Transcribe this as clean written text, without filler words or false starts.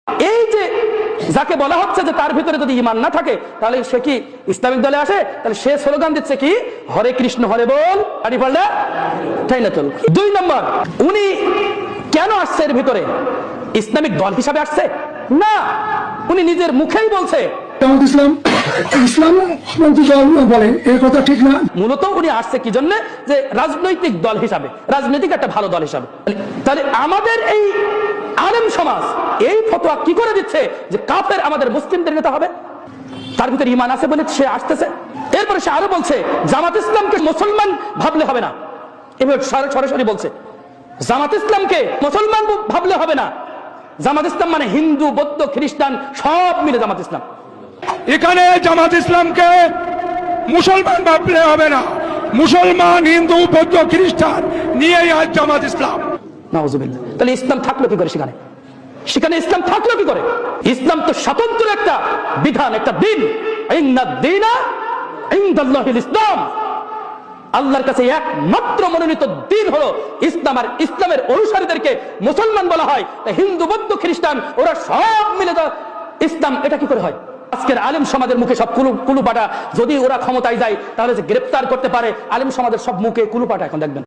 এই যে যাকে বলা হচ্ছে যে তার ভিতরে যদি ঈমান না থাকে তাহলে সে কি ইসলামিক দলে আসে? তাহলে সে স্লোগান দিচ্ছে কি, হরে কৃষ্ণ হরে বল, আড়ি পাল্লা তাই না? চল 2 নম্বর, উনি কেন আসছে এর ভিতরে? ইসলামিক দল হিসাবে আসছে না, উনি নিজের মুখেই বলছে ইসলাম বলেন এই কথা ঠিক না। মূলত উনি আসছে কি জন্য? যে রাজনৈতিক দল হিসাবে, রাজনৈতিক একটা ভালো দল হিসাবে। তাহলে আমাদের এই আলেম সমাজ এই ফতোয়া কি করে দিচ্ছে যে কাফের আমাদের মুসলিমদের নেতা হবে? তার ভিতরে ঈমান আছে বলে সে আসতেছে। এরপরে সে আরো বলছে জামাত ইসলামকে মুসলমান ভাবলে হবে না। এভাবে সরাসরি বলছে জামাত ইসলামকে মুসলমান ভাবলে হবে না। জামাত ইসলাম মানে হিন্দু, বৌদ্ধ, খ্রিস্টান সব মিলে জামাত ইসলাম। এখানে জামাত ইসলামকে মুসলমান ভাবলে হবে না, মুসলমান, হিন্দু, বৌদ্ধ, খ্রিস্টান নিয়েই আজ জামাত ইসলাম। নাউজুবিল্লাহ। তাহলে ইসলাম থাকলো কি করে সেখানে? সেখানে ইসলাম থাকলো কি করে? ইসলাম তো স্বতন্ত্র একটা বিধান, একটা দিন। ইন্নাদ-দীনা ইনদাল্লাহিল ইসলাম। আল্লাহর কাছে একমাত্র মনোনীত দিন হলো ইসলাম। আর ইসলামের অনুসারীদেরকে মুসলমান বলা হয়। হিন্দু, বৌদ্ধ, খ্রিস্টান ওরা সব মিলে ইসলাম। এটা কি করে হয়? আজকের আলেম সমাজের মুখে সব কুলুপাটা। যদি ওরা ক্ষমতায় যায় তাহলে যে গ্রেফতার করতে পারে, আলেম সমাজের সব মুখে কুলুপাটা এখন দেখবেন।